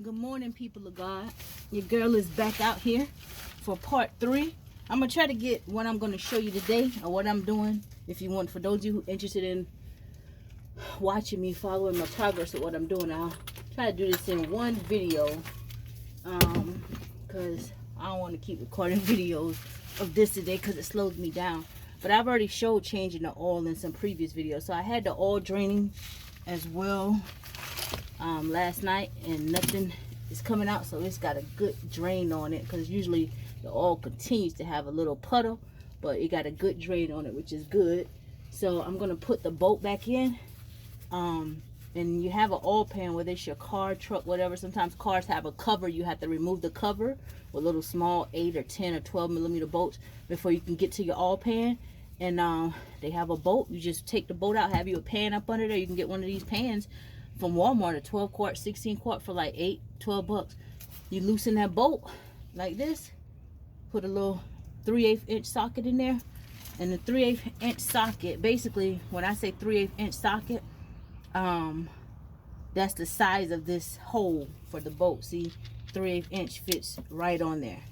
Good morning, people of God. Your girl is back out here for part 3. I'm gonna try to get what I'm gonna show you today, or what I'm doing. If you want, for those of you who are interested in watching me, following my progress of what I'm doing, I'll try to do this in one video, because I don't want to keep recording videos of this today because it slows me down. But I've already showed changing the oil in some previous videos, so I had the oil draining as well last night, and nothing is coming out, so it's got a good drain on it, because usually the oil continues to have a little puddle, but it got a good drain on it, which is good. So I'm gonna put the bolt back in, and you have an oil pan, whether it's your car, truck, whatever. Sometimes cars have a cover, you have to remove the cover with little small 8 or 10 or 12 millimeter bolts before you can get to your oil pan. And they have a bolt, you just take the bolt out, have you a pan up under there. You can get one of these pans from Walmart, a 12 quart, 16 quart for like $12. You loosen that bolt like this, put a little 3/8 inch socket in there, and the 3/8 inch socket, basically when I say 3/8 inch socket, that's the size of this hole for the bolt. See, 3/8 inch fits right on there.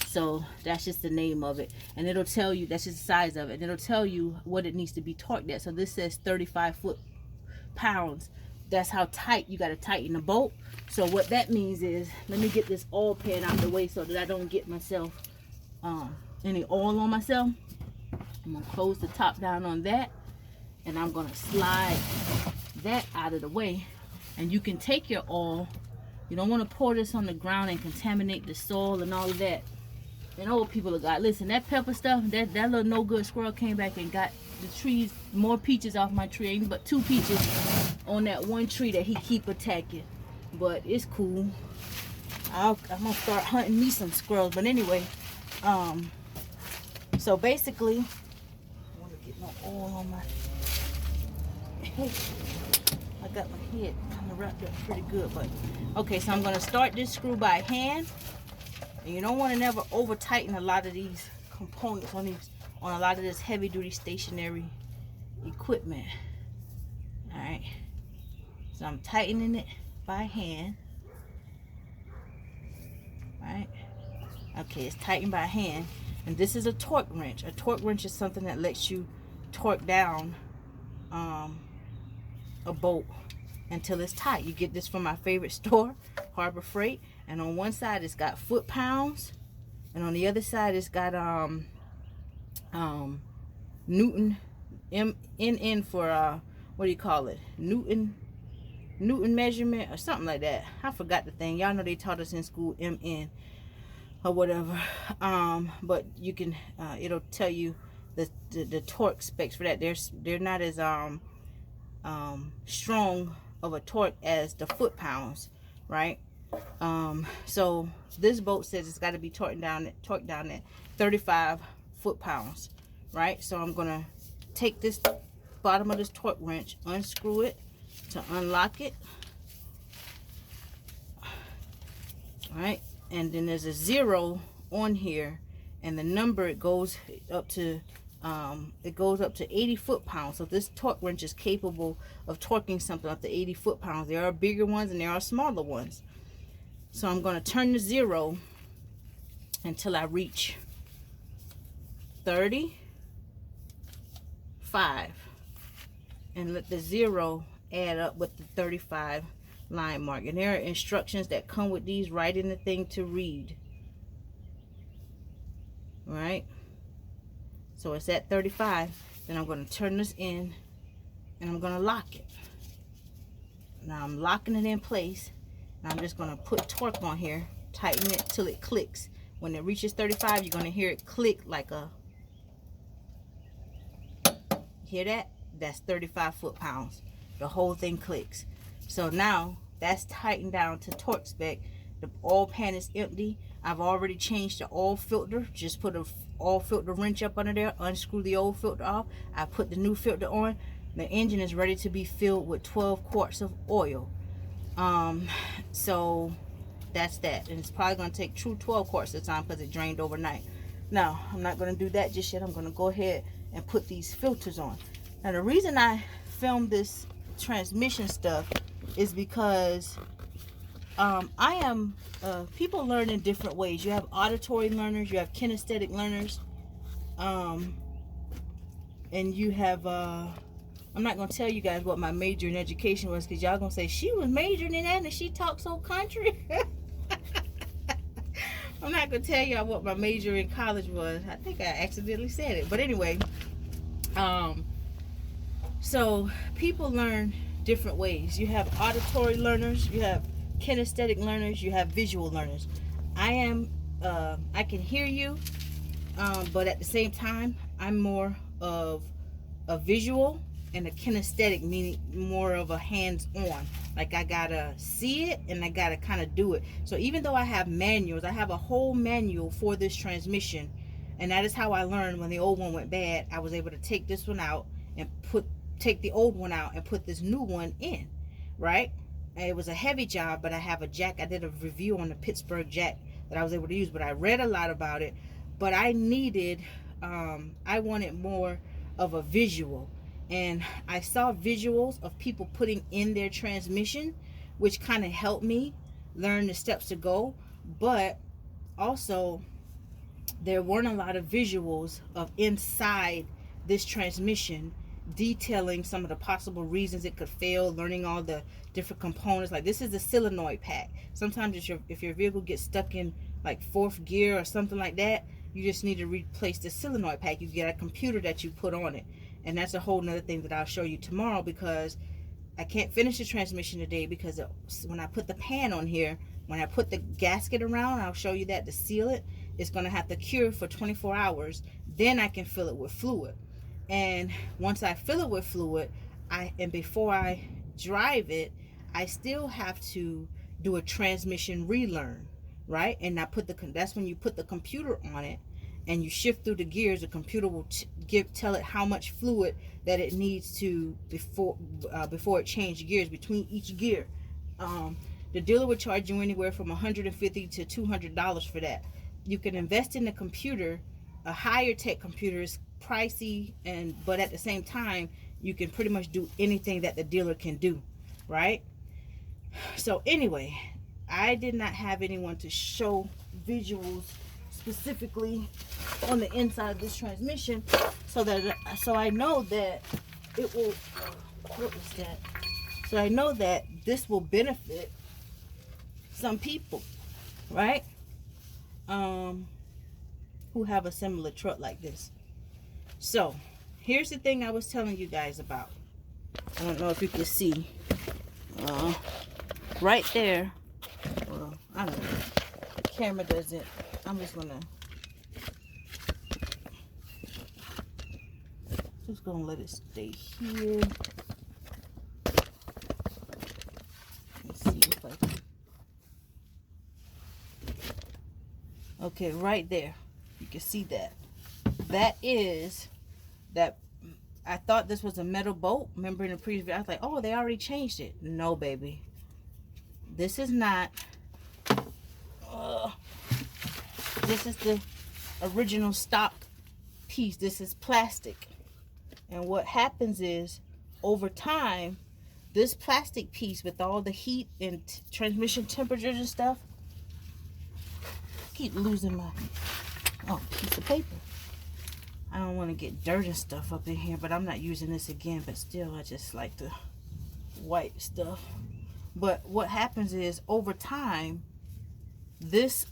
So that's just the name of it, and it'll tell you, that's just the size of it, and it'll tell you what it needs to be torqued at. So this says 35 foot-pounds. That's how tight you got to tighten the bolt. So what that means is, let me get this oil pan out of the way so that I don't get myself any oil on myself. I'm gonna close the top down on that, and I'm gonna slide that out of the way. And you can take your oil, you don't want to pour this on the ground and contaminate the soil and all of that. And old people of God, listen, that pepper stuff, that little no good squirrel came back and got the trees, more peaches off my tree. Ain't but 2 peaches on that one tree that he keep attacking. But it's cool. I'm gonna start hunting me some squirrels. But anyway, so basically, I want to get no oil on my head. I got my head kind of wrapped up pretty good. But okay, so I'm gonna start this screw by hand. And you don't want to never over tighten a lot of these components on a lot of this heavy duty stationary equipment. All right, so I'm tightening it by hand. Right, okay, it's tightened by hand. And this is a torque wrench. A torque wrench is something that lets you torque down a bolt until it's tight. You get this from my favorite store, Harbor Freight. And on one side it's got foot-pounds, and on the other side it's got Newton, NN for what do you call it, Newton measurement or something like that. I forgot the thing. Y'all know they taught us in school MN or whatever. But you can it'll tell you the torque specs for that. They're not as strong of a torque as the foot-pounds, right? So this bolt says it's got to be torqued down at 35 foot-pounds, right? So I'm gonna take this bottom of this torque wrench, unscrew it to unlock it. All right, and then there's a 0 on here, and the number, it goes up to 80 foot-pounds. So this torque wrench is capable of torquing something up to 80 foot-pounds. There are bigger ones and there are smaller ones. So I'm going to turn the 0 until I reach 35 and let the 0 add up with the 35 line mark. And there are instructions that come with these right in the thing to read. Right? So it's at 35. Then I'm going to turn this in and I'm going to lock it. Now I'm locking it in place. Now I'm just going to put torque on here, tighten it till it clicks. When it reaches 35, you're going to hear it click like a, hear that? That's 35 foot-pounds. The whole thing clicks. So now that's tightened down to torque spec. The oil pan is empty. I've already changed the oil filter. Just put a oil filter wrench up under there, unscrew the old filter off. I put the new filter on. The engine is ready to be filled with 12 quarts of oil. So that's that, and it's probably going to take true 12 quarts of time because it drained overnight. Now I'm not going to do that just yet. I'm going to go ahead and put these filters on. Now the reason I filmed this transmission stuff is because I am, people learn in different ways. You have auditory learners, you have kinesthetic learners, and you have, I'm not going to tell you guys what my major in education was, because y'all going to say, she was majoring in that and she talks so country. I'm not going to tell y'all what my major in college was. I think I accidentally said it. But anyway, so people learn different ways. You have auditory learners, you have kinesthetic learners, you have visual learners. I can hear you, but at the same time, I'm more of a visual and a kinesthetic, meaning more of a hands-on. Like I gotta see it and I gotta kind of do it. So even though I have manuals, I have a whole manual for this transmission, and that is how I learned when the old one went bad. I was able to take this one out and take the old one out and put this new one in, right? And it was a heavy job, but I have a jack. I did a review on the Pittsburgh jack that I was able to use, but I read a lot about it. But I needed, I wanted more of a visual. And I saw visuals of people putting in their transmission, which kind of helped me learn the steps to go. But also, there weren't a lot of visuals of inside this transmission detailing some of the possible reasons it could fail, learning all the different components. Like this is the solenoid pack. Sometimes if your vehicle gets stuck in like fourth gear or something like that, you just need to replace the solenoid pack. You get a computer that you put on it. And that's a whole nother thing that I'll show you tomorrow, because I can't finish the transmission today, because when I put the pan on here, when I put the gasket around, I'll show you that to seal it, it's going to have to cure for 24 hours. Then I can fill it with fluid. And once I fill it with fluid, before I drive it, I still have to do a transmission relearn, right? And that's when you put the computer on it and you shift through the gears. The computer will tell it how much fluid that it needs to before it changes gears between each gear. The dealer would charge you anywhere from $150 to $200 for that. You can invest in a computer. A higher tech computer is pricey, but at the same time, you can pretty much do anything that the dealer can do, right? So anyway, I did not have anyone to show visuals specifically on the inside of this transmission, so I know that it will, what was that? So I know that this will benefit some people, right? Who have a similar truck like this. So here's the thing I was telling you guys about. I don't know if you can see right there. Well, I don't know, the camera doesn't. I'm just gonna let it stay here. Let's see if I can. Okay, right there, you can see that. That is that. I thought this was a metal bolt. Remember in the previous video, I was like, oh, they already changed it. No, baby. This is not. This is the original stock piece. This is plastic. And what happens is, over time, this plastic piece with all the heat and transmission temperatures and stuff, I keep losing my piece of paper. I don't want to get dirt and stuff up in here, but I'm not using this again. But still, I just like to wipe stuff. But what happens is, over time, this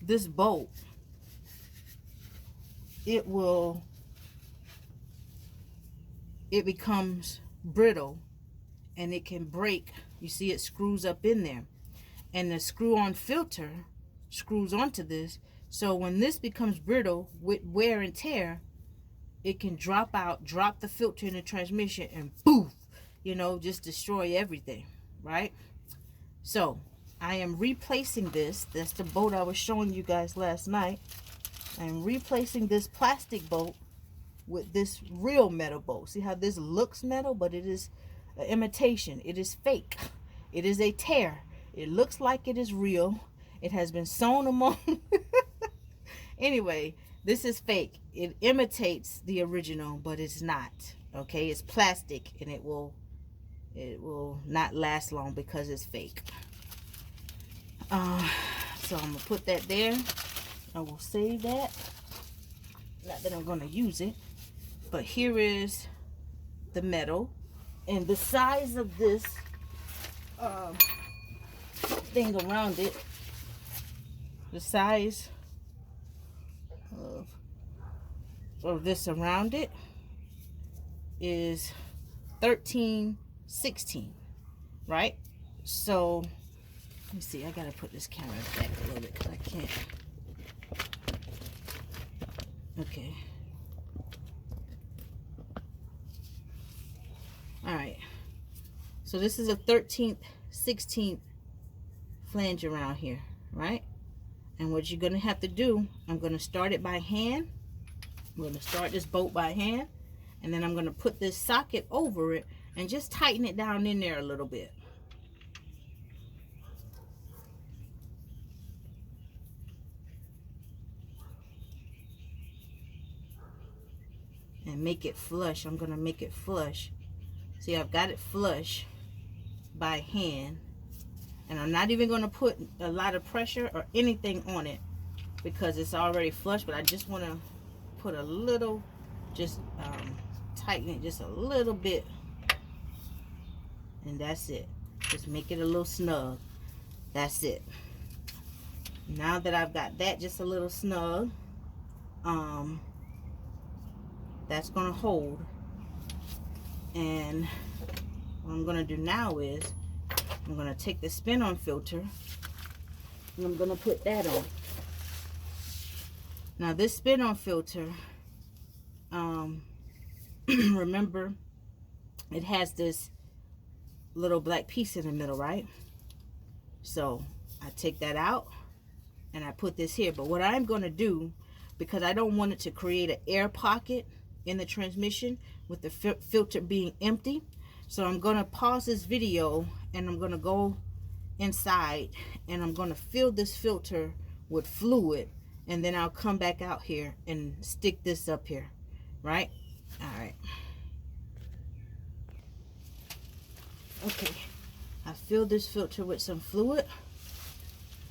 this bolt, it becomes brittle and it can break. You see it screws up in there, and the screw-on filter screws onto this. So when this becomes brittle with wear and tear, it can drop the filter in the transmission, and poof, just destroy everything, right? So I am replacing this. That's the bolt I was showing you guys last night. I am replacing this plastic bolt with this real metal bolt. See how this looks metal, but it is an imitation. It is fake. It is a tear. It looks like it is real. It has been sewn among. Anyway, this is fake. It imitates the original, but it's not. Okay, it's plastic, and it will it will not last long because it's fake. So I'm gonna put that there. I will save that. Not that I'm gonna use it, but here is the metal, and the size of this thing around it, the size of this around it is 13/16, right? So let me see, I gotta put this camera back a little bit because I can't. Okay. All right. So this is a 13/16 flange around here, right? And what you're gonna have to do, I'm gonna start it by hand. I'm gonna start this bolt by hand, and then I'm gonna put this socket over it and just tighten it down in there a little bit. And make it flush. I'm gonna make it flush. See, I've got it flush by hand, and I'm not even gonna put a lot of pressure or anything on it because it's already flush, but I just want to put a little, just tighten it just a little bit, and that's it. Just make it a little snug. That's it. Now that I've got that just a little snug, that's gonna hold. And what I'm gonna do now is I'm gonna take the spin-on filter and I'm gonna put that on. Now this spin-on filter, remember, it has this little black piece in the middle, right? So I take that out and I put this here. But what I'm going to do, because I don't want it to create an air pocket in the transmission with the filter being empty, so I'm going to pause this video and I'm going to go inside and I'm going to fill this filter with fluid, and then I'll come back out here and stick this up here, right? All right. Okay, I filled this filter with some fluid.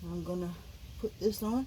I'm gonna put this on.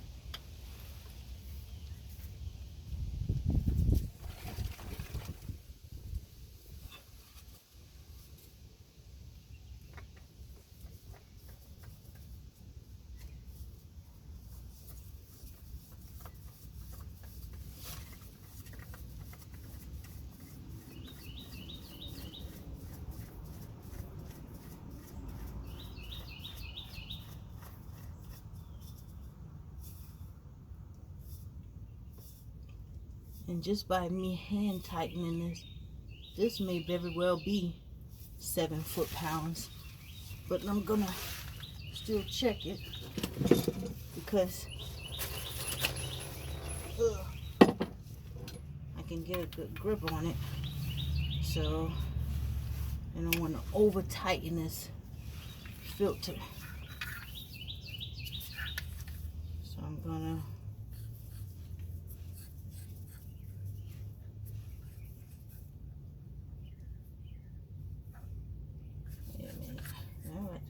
And just by me hand tightening this may very well be 7 foot-pounds. But I'm gonna still check it because I can get a good grip on it. So I don't want to over tighten this filter. So I'm gonna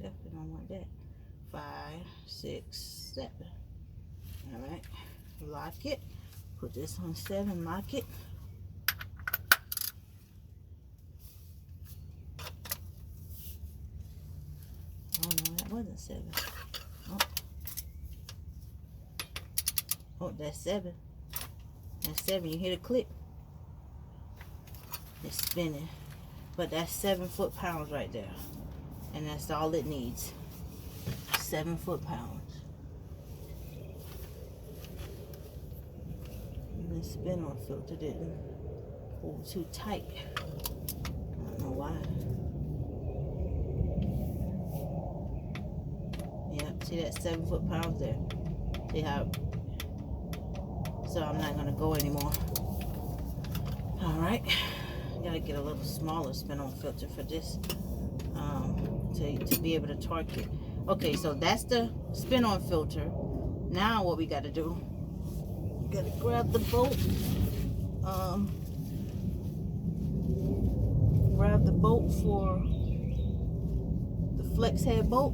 definitely don't want that. 5, 6, 7. All right, lock it. Put this on 7. Lock it. Oh no, that wasn't 7. Oh, that's 7. That's 7. You hear the click? It's spinning. But that's 7 foot-pounds right there. And that's all it needs. 7 foot-pounds. And the spin-on filter didn't hold too tight. I don't know why. Yep, see that 7 foot-pounds there? See how? So I'm not gonna go anymore. All right, gotta get a little smaller spin-on filter for this. To be able to torque it. Okay, so that's the spin-on filter. Now what we got to do, we got to grab the bolt. Grab the bolt for flex head bolt.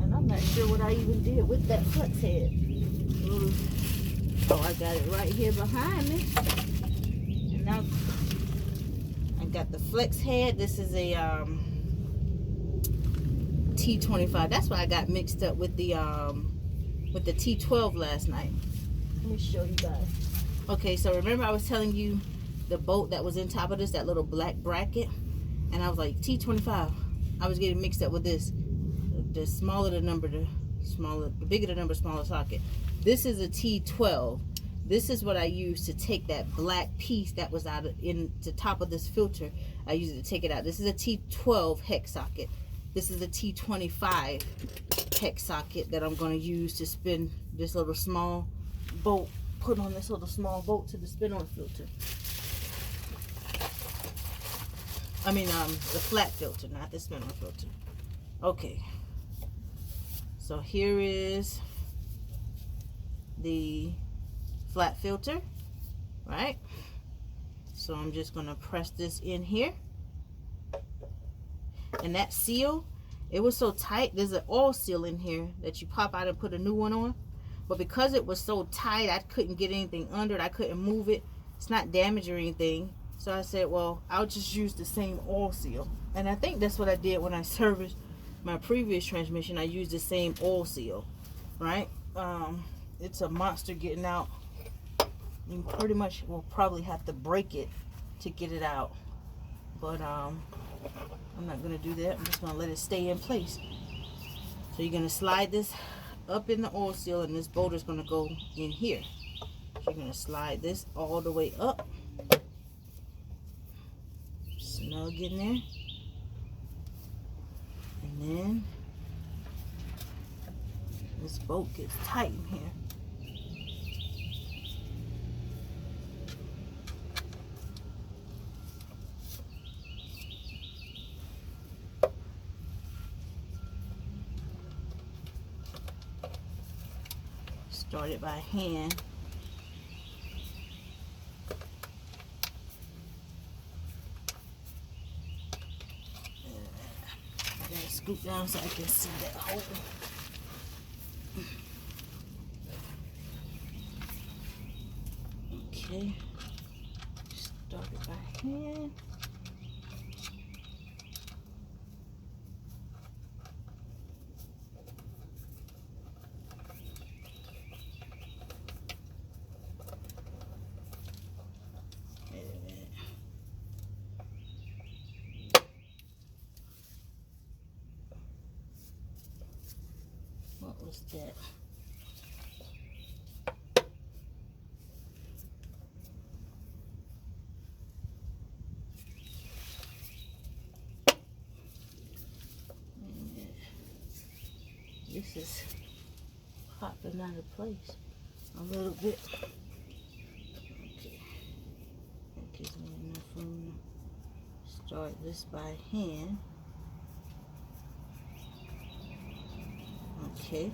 And I'm not sure what I even did with that flex head. Oh, I got it right here behind me. And now I got the flex head. This is a T25. That's why I got mixed up with the T12 last night. Let me show you guys. Okay, so remember I was telling you the bolt that was in top of this, that little black bracket, and I was like T25. I was getting mixed up with this. The smaller the number, the bigger the number, smaller socket. This is a T12. This is what I used to take that black piece that was out in the top of this filter. I used it to take it out. This is a T12 hex socket. This is a T25 hex socket that I'm going to use to spin this little small bolt. Put on this little small bolt to the spin-on filter. I mean, the flat filter, not the spin-on filter. Okay. So here is the flat filter, right? So I'm just going to press this in here. And that seal, it was so tight. There's an oil seal in here that you pop out and put a new one on. But because it was so tight, I couldn't get anything under it. I couldn't move it. It's not damaged or anything. So I said, well, I'll just use the same oil seal. And I think that's what I did when I serviced my previous transmission. I used the same oil seal, right? It's a monster getting out. You pretty much will probably have to break it to get it out. But I'm not going to do that. I'm just going to let it stay in place. So you're going to slide this up in the oil seal, and this bolt is going to go in here. So you're going to slide this all the way up. Snug in there. And then this bolt gets tight in here. Start it by hand. I gotta scoot down so I can see that hole. Okay. Start it by hand. What was that? This is popping out of place a little bit. Okay. That gives me enough room to start this by hand. Okay.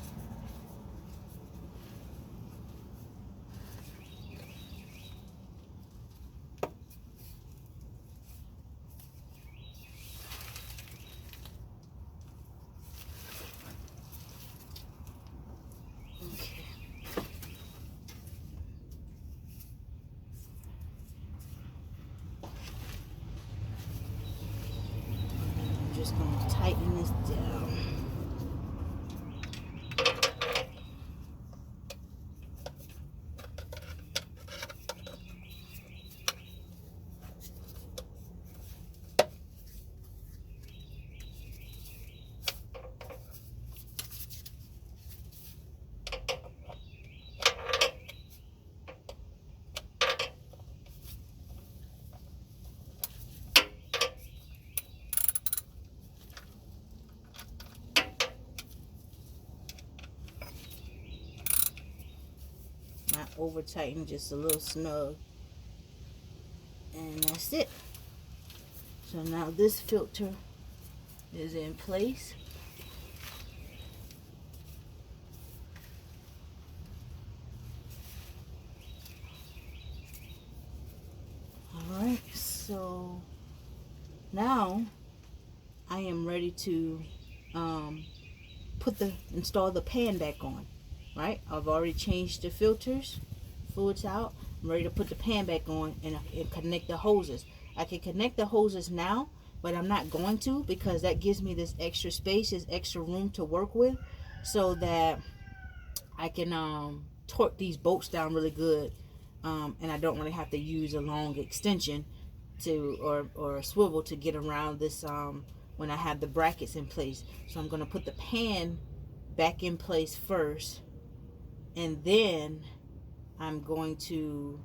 Just going to tighten this down. Not over tighten, just a little snug, and that's it. So now this filter is in place. All right, so now I I'm ready to install the pan back on. Right, I've already changed the filters, fluids out. I'm ready to put the pan back on and connect the hoses. I can connect the hoses now, but I'm not going to, because that gives me this extra space, this extra room to work with, so that I can torque these bolts down really good, and I don't really have to use a long extension or a swivel to get around this when I have the brackets in place. So I'm going to put the pan back in place first, and then I'm going to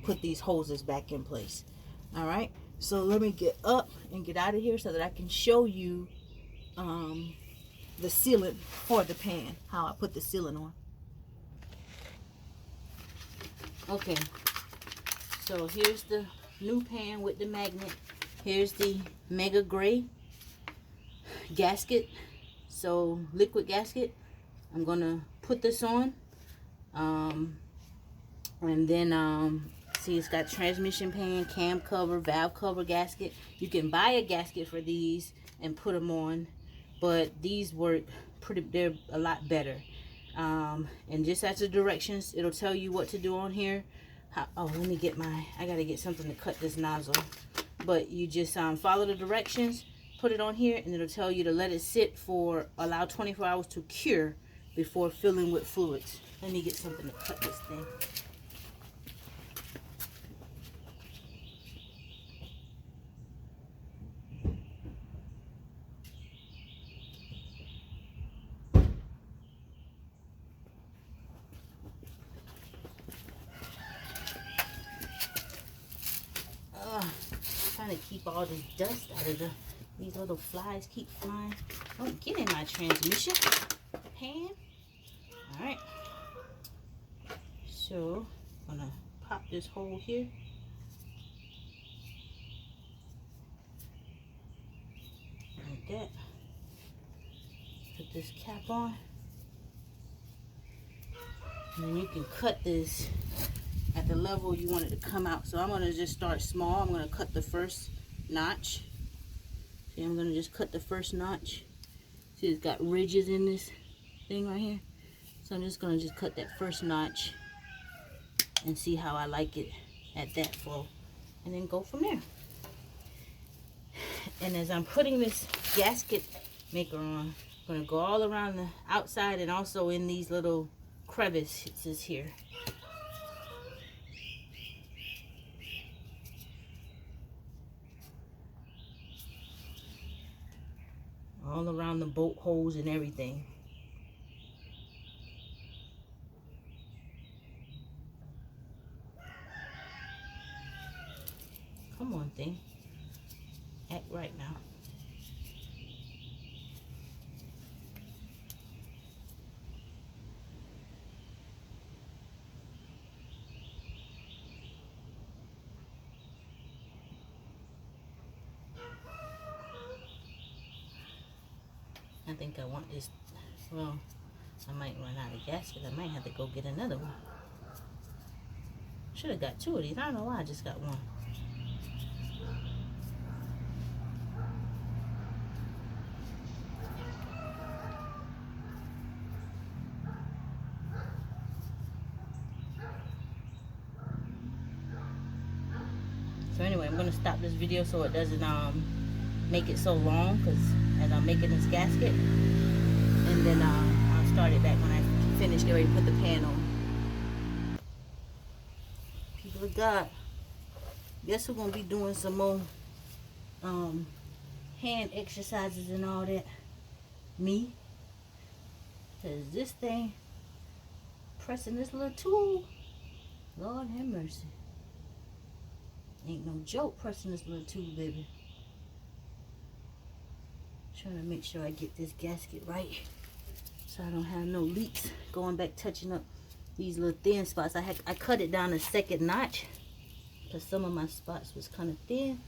put these hoses back in place. All right, so let me get up and get out of here so that I can show you the sealant for the pan, how I put the sealant on. Okay, so here's the new pan with the magnet. Here's the Mega Gray gasket, so liquid gasket. I'm gonna put this on, and then see, it's got transmission pan, cam cover, valve cover gasket. You can buy a gasket for these and put them on, but these work they're a lot better. And just as the directions, it'll tell you what to do on here. Oh, let me get I gotta get something to cut this nozzle. But you just follow the directions, put it on here, and it'll tell you to let it sit for, allow 24 hours to cure before filling with fluids. Let me get something to cut this thing. Trying to keep all this dust out of these little flies keep flying. Don't get in my transmission pan. All right, so I'm gonna pop this hole here. Like that. Put this cap on. And then you can cut this at the level you want it to come out. So I'm going to just start small. I'm going to cut the first notch. See, I'm going to just cut the first notch. See, it's got ridges in this thing right here. So I'm just going to cut that first notch and see how I like it at that flow, and then go from there. And as I'm putting this gasket maker on, I'm going to go all around the outside and also in these little crevices here. All around the bolt holes and everything. Come on, thing. Act right now. I think I want this. Well, I might run out of gasket. I might have to go get another one. Should have got two of these. I don't know why I just got one. So anyway, I'm going to stop this video so it doesn't make it so long, because as I'm making this gasket, and then I'll start it back when I finish getting ready to put the pan on. People of God, guess we're going to be doing some more hand exercises and all that. Me, because this thing, pressing this little tool, Lord have mercy. Ain't no joke pressing this little tool, baby. Trying to make sure I get this gasket right so I don't have no leaks going back touching up these little thin spots. I cut it down a second notch because some of my spots was kind of thin.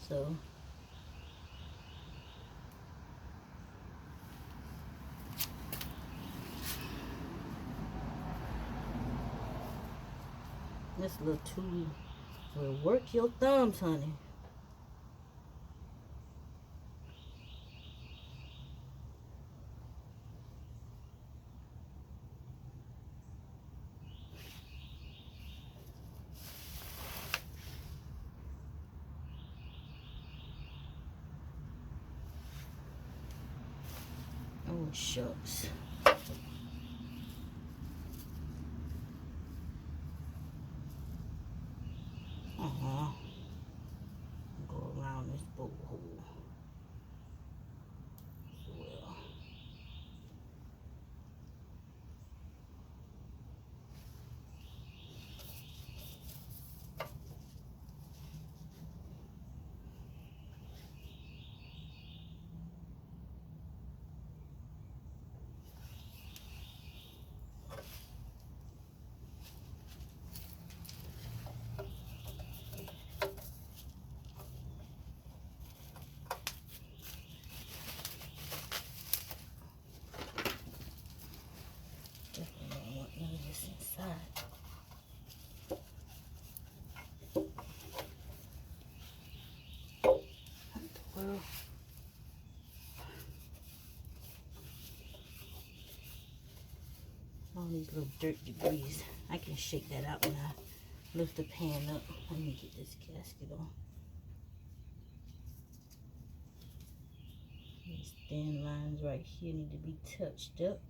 So this little tool will work your thumbs, honey. Shucks. Go around this boat hole as well. All these little dirt debris. I can shake that out when I lift the pan up. Let me get this gasket on. These thin lines right here need to be touched up.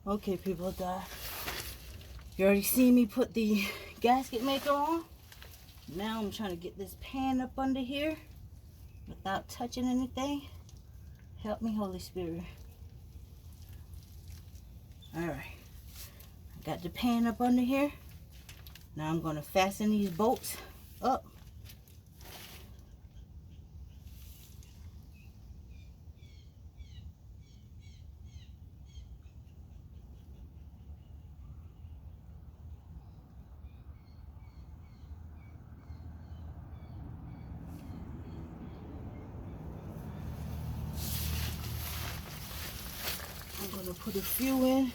Okay, people, you already seen me put the gasket maker on. Now I'm trying to get this pan up under here without touching anything. Help me, Holy Spirit. All right, I got the pan up under here. Now I'm going to fasten these bolts up. I'm going to put a few in.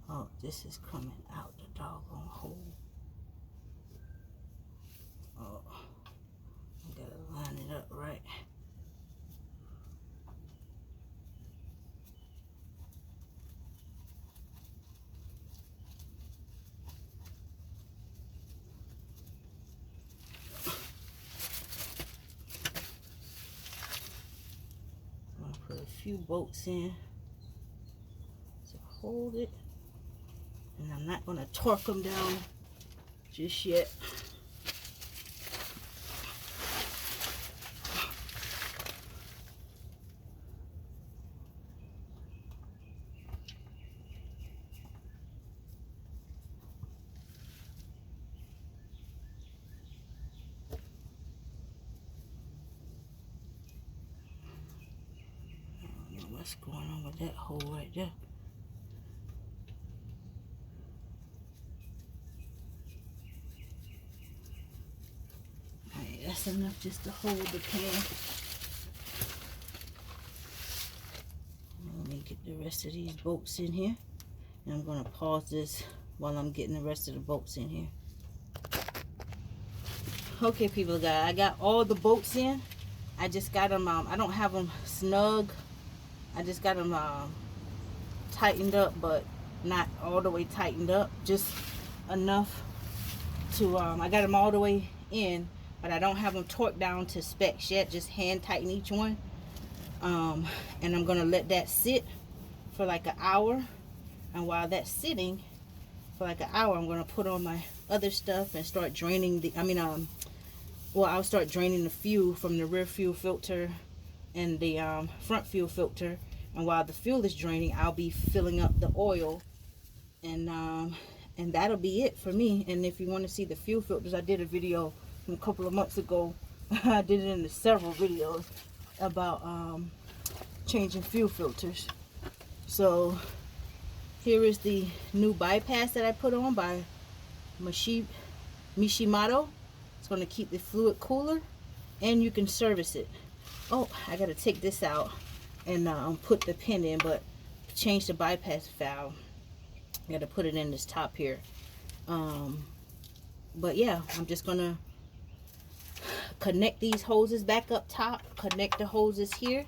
Oh, this is coming out the doggone hole. Oh, I got to line it up right. I'm going to put a few bolts in to hold it. And I'm not going to torque them down just yet. I don't know what's going on with that hole right there. That's enough just to hold the pan. Let me get the rest of these bolts in here. And I'm going to pause this while I'm getting the rest of the bolts in here. Okay, people, I got all the bolts in. I just got them, I don't have them snug. I just got them tightened up, but not all the way tightened up, just enough to I got them all the way in, but I don't have them torqued down to specs yet, just hand tighten each one. And I'm gonna let that sit for like an hour, and while that's sitting for like an hour, I'm gonna put on my other stuff and start draining the well, I'll start draining the fuel from the rear fuel filter and the front fuel filter. And while the fuel is draining, I'll be filling up the oil, and that'll be it for me. And if you want to see the fuel filters, I did a video from a couple of months ago. I did it in the several videos about changing fuel filters. So here is the new bypass that I put on by Mishimoto. It's going to keep the fluid cooler, and you can service it. Oh, I got to take this out and put the pin in, but change the bypass valve, I got to put it in this top here. But yeah, I'm just going to connect these hoses back up top, connect the hoses here,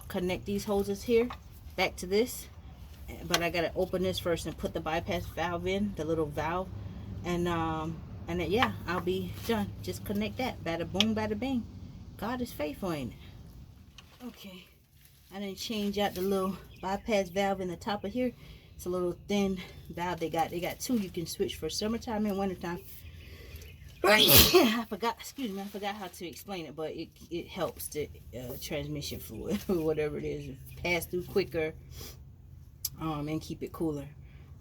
connect these hoses here back to this, but I got to open this first and put the bypass valve in, the little valve, and then, yeah, I'll be done. Just connect that. Bada boom, bada bing. God is faithful, ain't it? Okay, I didn't change out the little bypass valve in the top of here. It's a little thin valve they got. They got two you can switch for summertime and wintertime. I forgot, excuse me, I forgot how to explain it, but it helps the transmission fluid or whatever it is pass through quicker, and keep it cooler.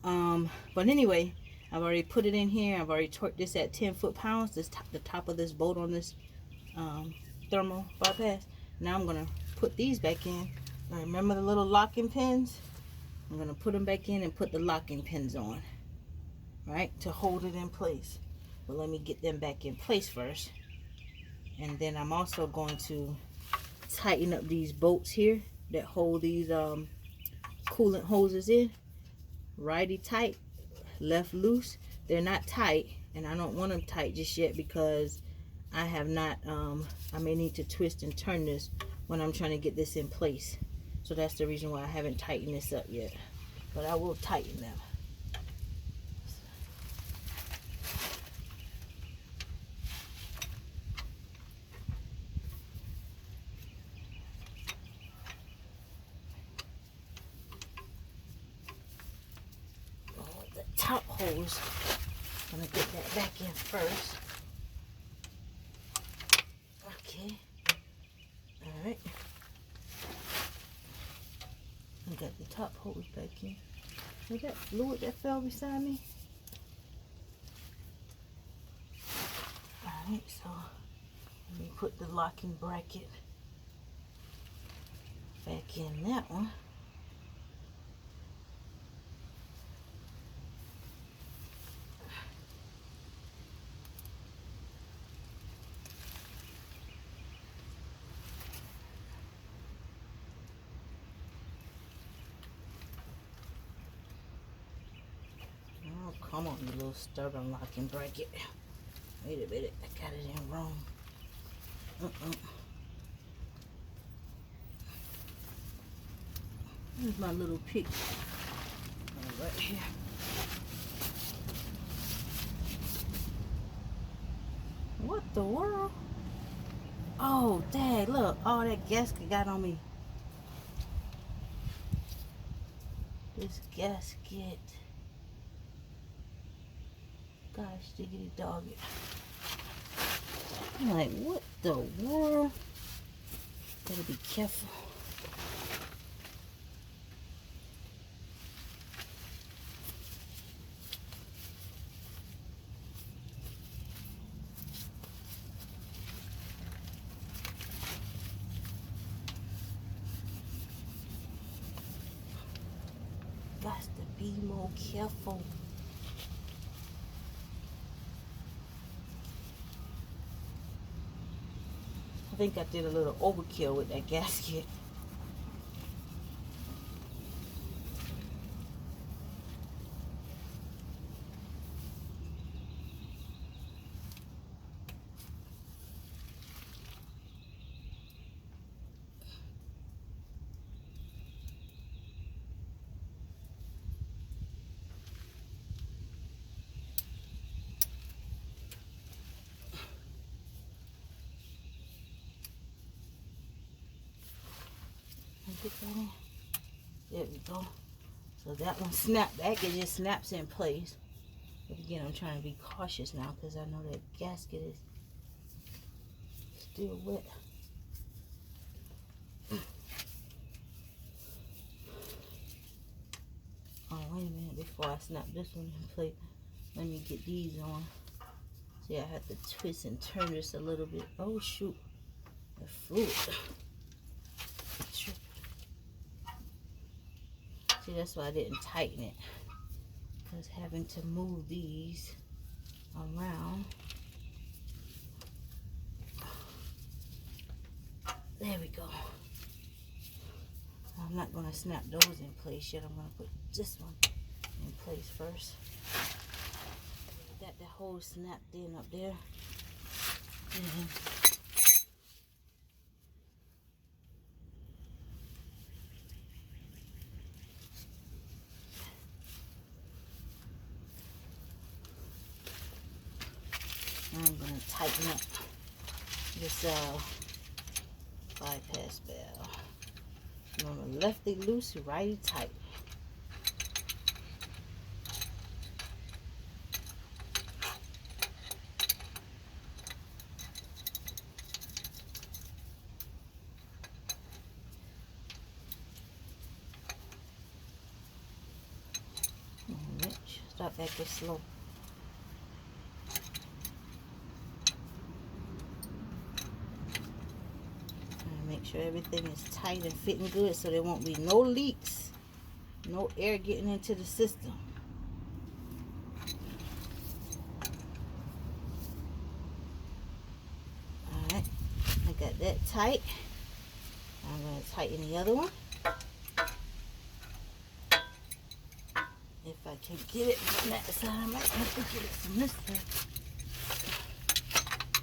But anyway, I've already put it in here. I've already torqued this at 10 foot-pounds, the top of this bolt on this thermal bypass. Now I'm gonna put these back in. Now remember the little locking pins? I'm gonna put them back in and put the locking pins on, right, to hold it in place. But let me get them back in place first, and then I'm also going to tighten up these bolts here that hold these coolant hoses in. Righty tight, left loose. They're not tight, and I don't want them tight just yet because I have not I may need to twist and turn this when I'm trying to get this in place. So that's the reason why I haven't tightened this up yet, but I will tighten them. Oh, the top hose, I'm gonna get that back in first. Okay, all right. I got the top hose back in. Is that fluid that fell beside me? Alright, so let me put the locking bracket back in that one. Oh, come on, you little stubborn locking bracket. Wait a minute, I got it in wrong. Here's my little pick. Right here. What the world? Oh, dang, look, all that gasket got on me. This gasket. Gosh, diggity dog it. I'm like, what the world? Gotta be careful. Got to be more careful. I think I did a little overkill with that gasket. get that in. There we go. So that one snapped back. It just snaps in place. But again, I'm trying to be cautious now because I know that gasket is still wet. Oh, wait a minute. Before I snap this one in place, let me get these on. See, I have to twist and turn this a little bit. Oh, shoot. The fluid. See, that's why I didn't tighten it. Because having to move these around. There we go. I'm not going to snap those in place yet. I'm going to put this one in place first. Got that whole snapped in up there. And I'm going to tighten up this bypass valve. Remember, lefty loose, righty tight. Start back there slow. Make sure everything is tight and fitting good so there won't be no leaks, no air getting into the system. Alright, I got that tight. I'm going to tighten the other one. If I can get it from that side, I might have to get it from this side.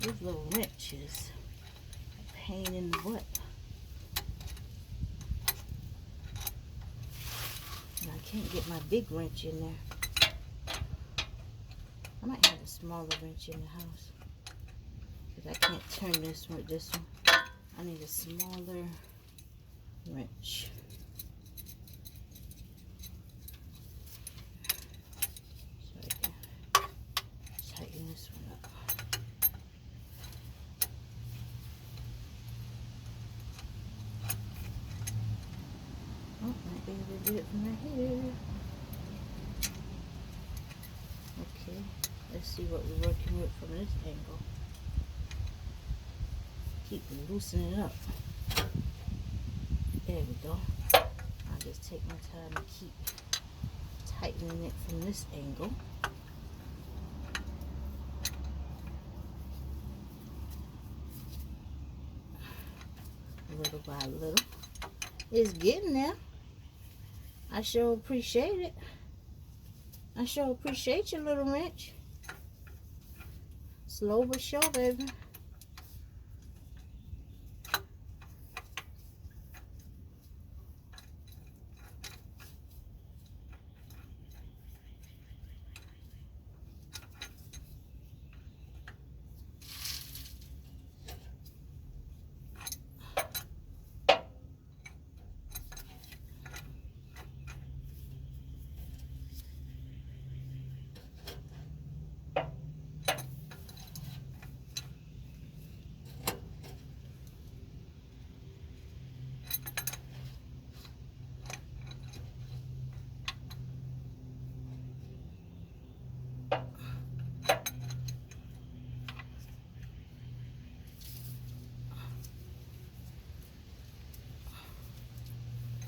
This little wrench is a pain in the butt. And I can't get my big wrench in there. I might have a smaller wrench in the house. Because I can't turn this one with this one. I need a smaller wrench. Tighten this one up. Oh, might be able to do it from right here. Okay, let's see what we're working with from this angle. Keep loosening it up. There we go. I'll just take my time and keep tightening it from this angle. Little by little. It's getting there. I sure appreciate it. I sure appreciate your little wrench. Slow but sure, baby.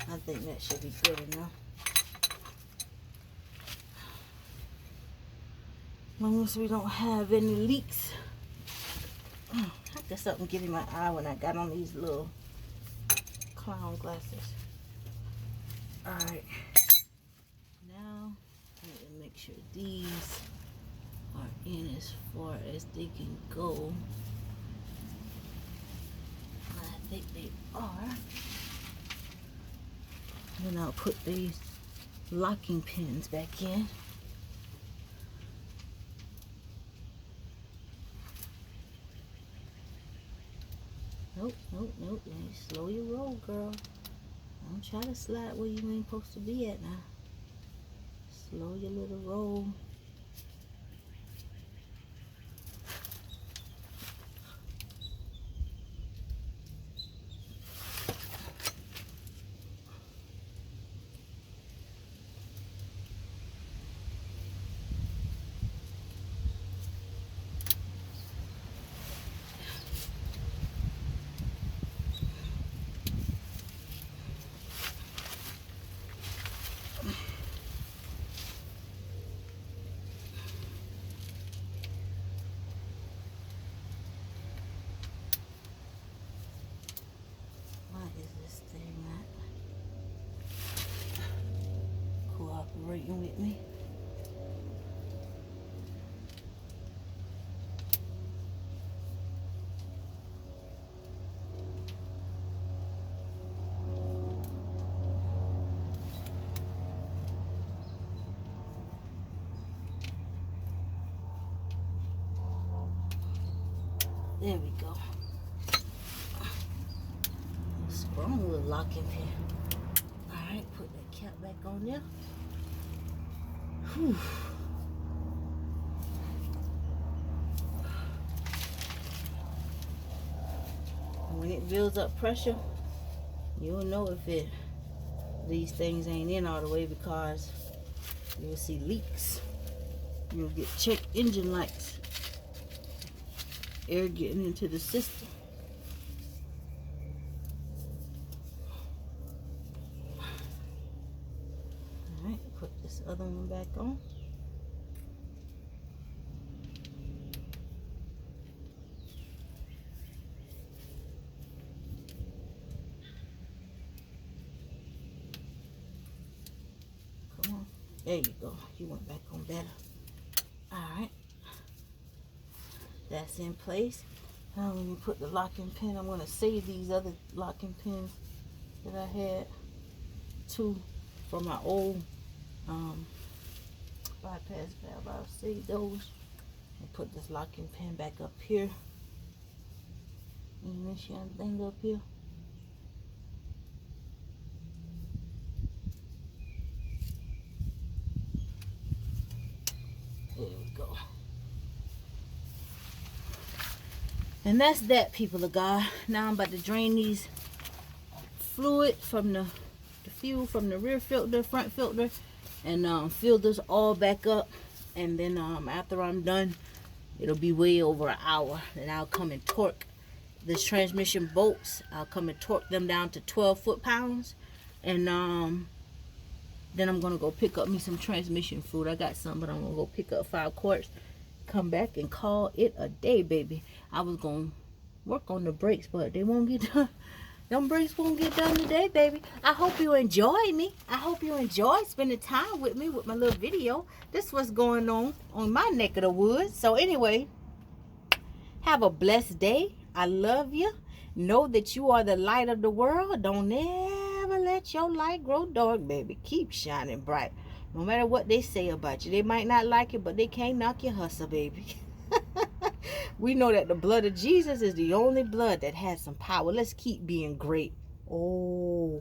I think that should be good enough. As long as we don't have any leaks. I got something getting my eye when I got on these little clown glasses. Alright. Now, I need to make sure these are in as far as they can go. I think they are. Then I'll put these locking pins back in. Nope, nope, nope. Slow your roll, girl. Don't try to slide where you ain't supposed to be at now. Slow your little roll. Cooperating with me. There we go. Strong little locking pin. Alright, put that cap back on there. Whew. When it builds up pressure, you'll know if these things ain't in all the way, because you'll see leaks. You'll get checked engine lights. Air getting into the system. Alright, put this other one back on. Come on. There you go. You went back on better. Alright. That's in place. Now when you put the locking pin, I'm going to save these other locking pins that I had. Two from my old bypass valve. I'll save those. And put this locking pin back up here. And this young thing up here. There we go. And that's that, people of God. Now I'm about to drain these fluid from the fuel from the rear filter, front filter, and fill this all back up. And then after I'm done, it'll be way over an hour. Then I'll come and torque this transmission bolts. I'll come and torque them down to 12 foot-pounds. And then I'm gonna go pick up me some transmission fluid. I got some, but I'm gonna go pick up 5 quarts. Come back and call it a day, baby. I was gonna work on the brakes, but they won't get done. Them brakes won't get done today, baby. I hope you enjoy me. I hope you enjoy spending time with me with my little video. This is what's going on my neck of the woods. So anyway, have a blessed day. I love you. Know that you are the light of the world. Don't ever let your light grow dark, baby. Keep shining bright. No matter what they say about you. They might not like it, but they can't knock your hustle, baby. We know that the blood of Jesus is the only blood that has some power. Let's keep being great. Oh.